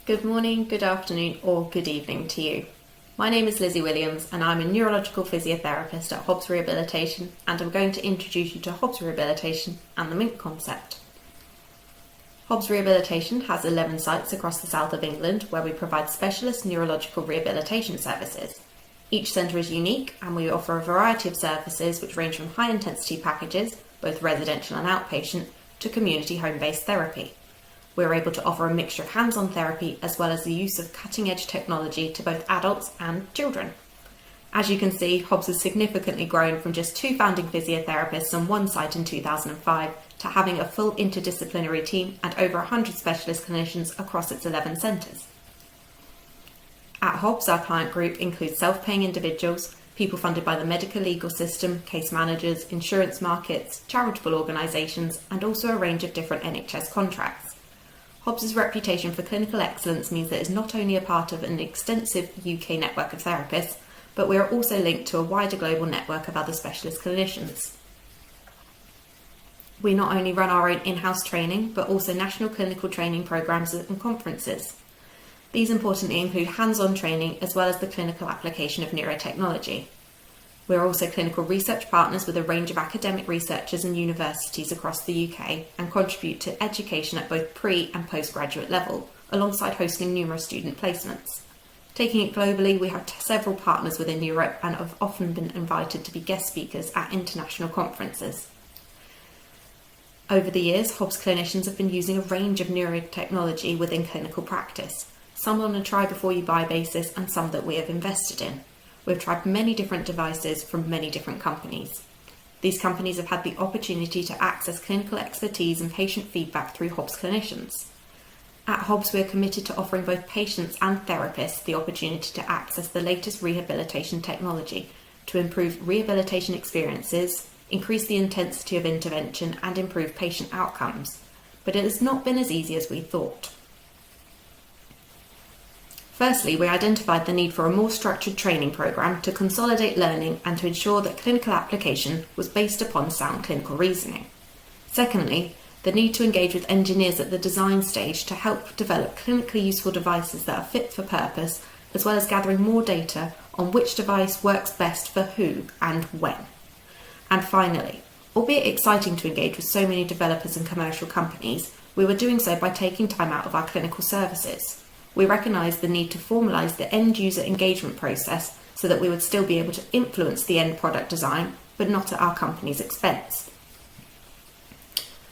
Good morning, good afternoon, or good evening to you. My name is Lizzie Williams and I'm a neurological physiotherapist at Hobbs Rehabilitation, and I'm going to introduce you to Hobbs Rehabilitation and the MiNT concept. Hobbs Rehabilitation has 11 sites across the south of England where we provide specialist neurological rehabilitation services. Each centre is unique and we offer a variety of services which range from high intensity packages, both residential and outpatient, to community home-based therapy. We're able to offer a mixture of hands-on therapy as well as the use of cutting-edge technology to both adults and children. As you can see, Hobbs has significantly grown from just 2 founding physiotherapists on one site in 2005 to having a full interdisciplinary team and over 100 specialist clinicians across its 11 centres. At Hobbs, our client group includes self-paying individuals, people funded by the medical legal system, case managers, insurance markets, charitable organisations, and also a range of different NHS contracts. Hobbs' reputation for clinical excellence means that it is not only a part of an extensive UK network of therapists, but we are also linked to a wider global network of other specialist clinicians. We not only run our own in-house training, but also national clinical training programmes and conferences. These importantly include hands-on training as well as the clinical application of neurotechnology. We are also clinical research partners with a range of academic researchers and universities across the UK and contribute to education at both pre- and postgraduate level, alongside hosting numerous student placements. Taking it globally, we have several partners within Europe and have often been invited to be guest speakers at international conferences. Over the years, Hobbs clinicians have been using a range of neurotechnology within clinical practice, some on a try-before-you-buy basis and some that we have invested in. We've tried many different devices from many different companies. These companies have had the opportunity to access clinical expertise and patient feedback through Hobbs clinicians. At Hobbs, we are committed to offering both patients and therapists the opportunity to access the latest rehabilitation technology to improve rehabilitation experiences, increase the intensity of intervention, and improve patient outcomes. But it has not been as easy as we thought. Firstly, we identified the need for a more structured training programme to consolidate learning and to ensure that clinical application was based upon sound clinical reasoning. Secondly, the need to engage with engineers at the design stage to help develop clinically useful devices that are fit for purpose, as well as gathering more data on which device works best for who and when. And finally, albeit exciting to engage with so many developers and commercial companies, we were doing so by taking time out of our clinical services. We recognised the need to formalise the end-user engagement process so that we would still be able to influence the end product design, but not at our company's expense.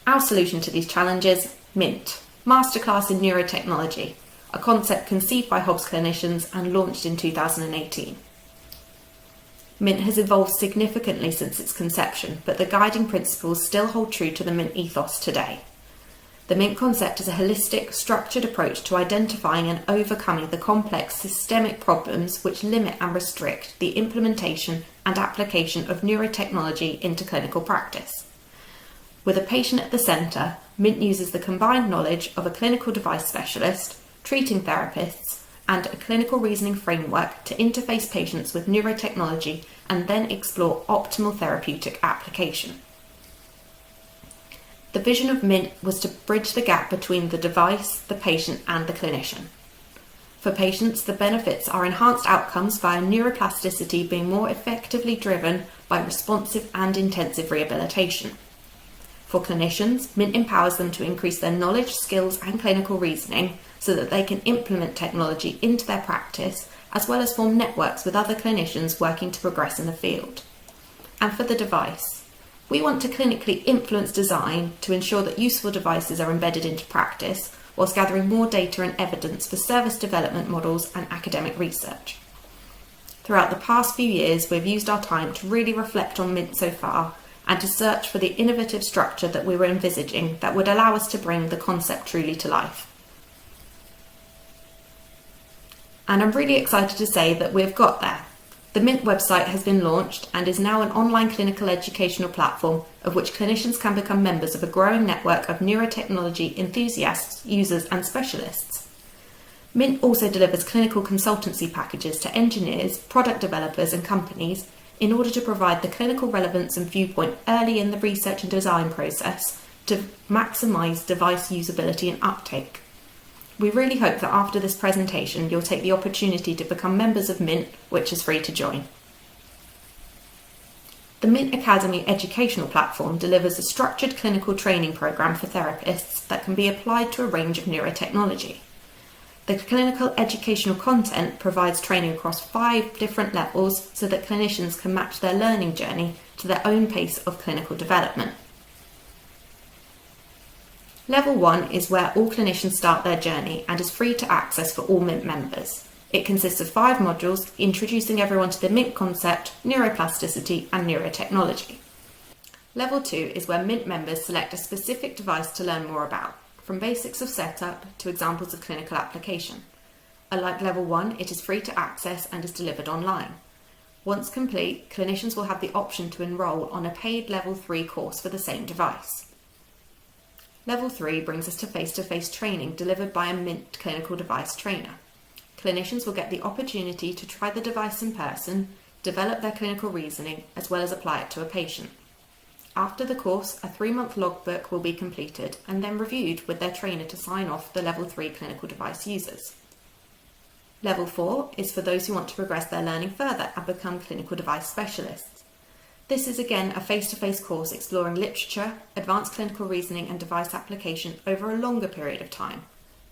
Our solution to these challenges: MiNT, Masterclass in Neurotechnology, a concept conceived by Hobbs clinicians and launched in 2018. MiNT has evolved significantly since its conception, but the guiding principles still hold true to the MiNT ethos today. The MiNT concept is a holistic, structured approach to identifying and overcoming the complex systemic problems which limit and restrict the implementation and application of neurotechnology into clinical practice. With a patient at the centre, MiNT uses the combined knowledge of a clinical device specialist, treating therapists, and a clinical reasoning framework to interface patients with neurotechnology and then explore optimal therapeutic application. The vision of MiNT was to bridge the gap between the device, the patient, and the clinician. For patients, the benefits are enhanced outcomes via neuroplasticity being more effectively driven by responsive and intensive rehabilitation. For clinicians, MiNT empowers them to increase their knowledge, skills, and clinical reasoning so that they can implement technology into their practice, as well as form networks with other clinicians working to progress in the field. And for the device, we want to clinically influence design to ensure that useful devices are embedded into practice, whilst gathering more data and evidence for service development models and academic research. Throughout the past few years, we've used our time to really reflect on MiNT so far and to search for the innovative structure that we were envisaging that would allow us to bring the concept truly to life. And I'm really excited to say that we've got there. The MiNT website has been launched and is now an online clinical educational platform of which clinicians can become members of a growing network of neurotechnology enthusiasts, users, and specialists. MiNT also delivers clinical consultancy packages to engineers, product developers, and companies in order to provide the clinical relevance and viewpoint early in the research and design process to maximise device usability and uptake. We really hope that after this presentation you'll take the opportunity to become members of MiNT, which is free to join. The MiNT Academy educational platform delivers a structured clinical training programme for therapists that can be applied to a range of neurotechnology. The clinical educational content provides training across 5 different levels so that clinicians can match their learning journey to their own pace of clinical development. Level 1 is where all clinicians start their journey and is free to access for all MiNT members. It consists of 5 modules introducing everyone to the MiNT concept, neuroplasticity and neurotechnology. Level 2 is where MiNT members select a specific device to learn more about, from basics of setup to examples of clinical application. Unlike Level 1, it is free to access and is delivered online. Once complete, clinicians will have the option to enrol on a paid Level 3 course for the same device. Level 3 brings us to face-to-face training delivered by a MiNT clinical device trainer. Clinicians will get the opportunity to try the device in person, develop their clinical reasoning, as well as apply it to a patient. After the course, a 3-month logbook will be completed and then reviewed with their trainer to sign off the Level 3 clinical device users. Level 4 is for those who want to progress their learning further and become clinical device specialists. This is again a face-to-face course exploring literature, advanced clinical reasoning and device application over a longer period of time.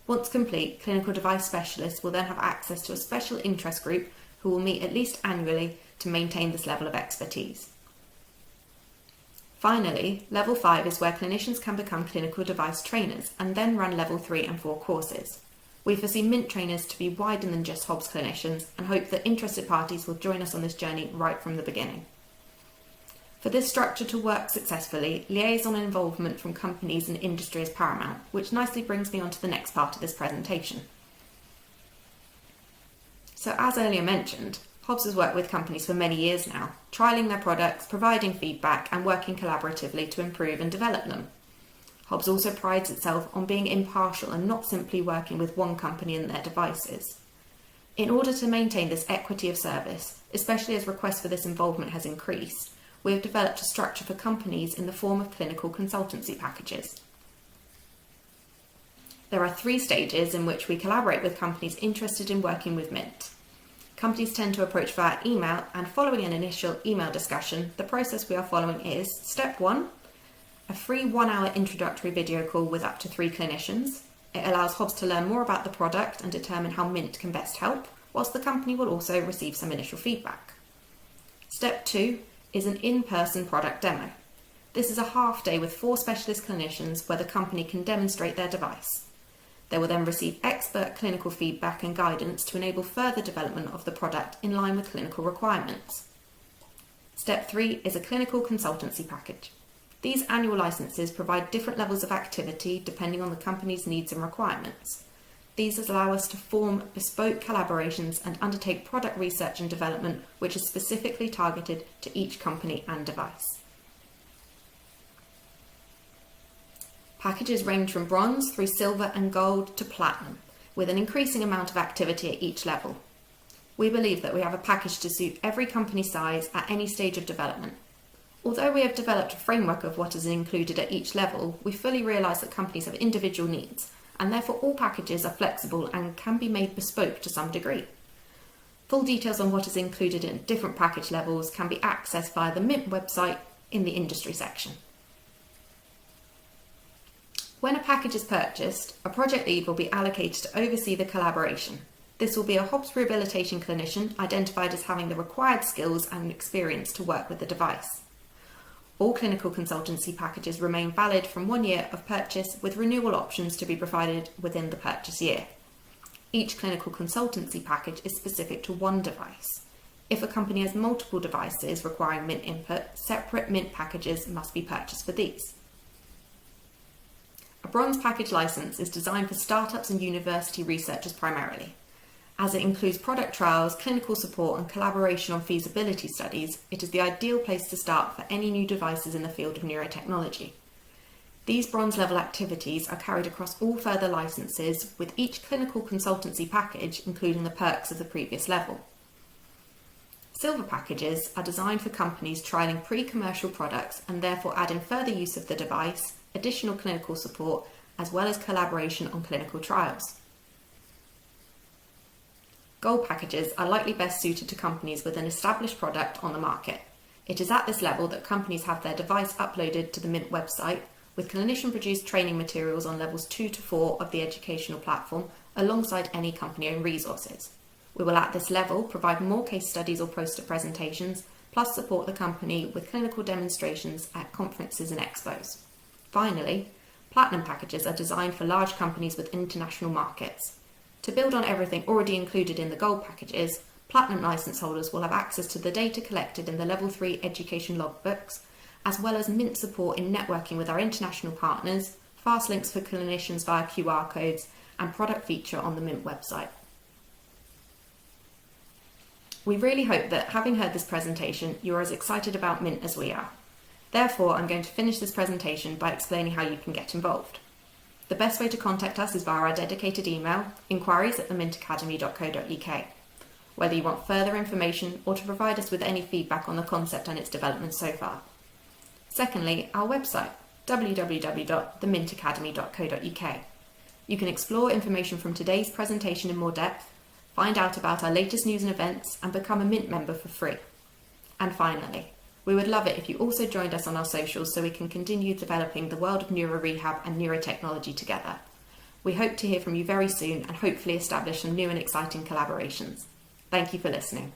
Once complete, clinical device specialists will then have access to a special interest group who will meet at least annually to maintain this level of expertise. Finally, Level 5 is where clinicians can become clinical device trainers and then run Level 3 and 4 courses. We foresee MiNT trainers to be wider than just Hobbs clinicians and hope that interested parties will join us on this journey right from the beginning. For this structure to work successfully, liaison and involvement from companies and industry is paramount, which nicely brings me on to the next part of this presentation. So as earlier mentioned, Hobbs has worked with companies for many years now, trialling their products, providing feedback and working collaboratively to improve and develop them. Hobbs also prides itself on being impartial and not simply working with one company and their devices. In order to maintain this equity of service, especially as requests for this involvement has increased, we have developed a structure for companies in the form of clinical consultancy packages. There are 3 stages in which we collaborate with companies interested in working with MiNT. Companies tend to approach via email, and following an initial email discussion, the process we are following is Step 1, a free 1-hour introductory video call with up to 3 clinicians. It allows Hobbs to learn more about the product and determine how MiNT can best help, whilst the company will also receive some initial feedback. Step 2 is an in-person product demo. This is a half day with 4 specialist clinicians where the company can demonstrate their device. They will then receive expert clinical feedback and guidance to enable further development of the product in line with clinical requirements. Step 3 is a clinical consultancy package. These annual licenses provide different levels of activity depending on the company's needs and requirements. These allow us to form bespoke collaborations and undertake product research and development which is specifically targeted to each company and device. Packages range from bronze through silver and gold to platinum, with an increasing amount of activity at each level. We believe that we have a package to suit every company size at any stage of development. Although we have developed a framework of what is included at each level, we fully realise that companies have individual needs, and therefore all packages are flexible and can be made bespoke to some degree. Full details on what is included in different package levels can be accessed via the MiNT website in the industry section. When a package is purchased, a project lead will be allocated to oversee the collaboration. This will be a Hobbs Rehabilitation clinician identified as having the required skills and experience to work with the device. All clinical consultancy packages remain valid from 1 year of purchase, with renewal options to be provided within the purchase year. Each clinical consultancy package is specific to one device. If a company has multiple devices requiring MiNT input, separate MiNT packages must be purchased for these. A bronze package license is designed for startups and university researchers primarily. As it includes product trials, clinical support and collaboration on feasibility studies, it is the ideal place to start for any new devices in the field of neurotechnology. These bronze level activities are carried across all further licenses, with each clinical consultancy package including the perks of the previous level. Silver packages are designed for companies trialling pre-commercial products and therefore add in further use of the device, additional clinical support, as well as collaboration on clinical trials. Gold packages are likely best suited to companies with an established product on the market. It is at this level that companies have their device uploaded to the MiNT website, with clinician-produced training materials on levels 2 to 4 of the educational platform, alongside any company-owned resources. We will at this level provide more case studies or poster presentations, plus support the company with clinical demonstrations at conferences and expos. Finally, Platinum packages are designed for large companies with international markets. To build on everything already included in the Gold packages, Platinum license holders will have access to the data collected in the Level 3 education logbooks, as well as MiNT support in networking with our international partners, fast links for clinicians via QR codes, and product feature on the MiNT website. We really hope that, having heard this presentation, you are as excited about MiNT as we are. Therefore, I'm going to finish this presentation by explaining how you can get involved. The best way to contact us is via our dedicated email, inquiries@themintacademy.co.uk, whether you want further information or to provide us with any feedback on the concept and its development so far. Secondly, our website, www.themintacademy.co.uk. You can explore information from today's presentation in more depth, find out about our latest news and events, and become a MiNT member for free. And finally, we would love it if you also joined us on our socials so we can continue developing the world of neuro rehab and neurotechnology together. We hope to hear from you very soon and hopefully establish some new and exciting collaborations. Thank you for listening.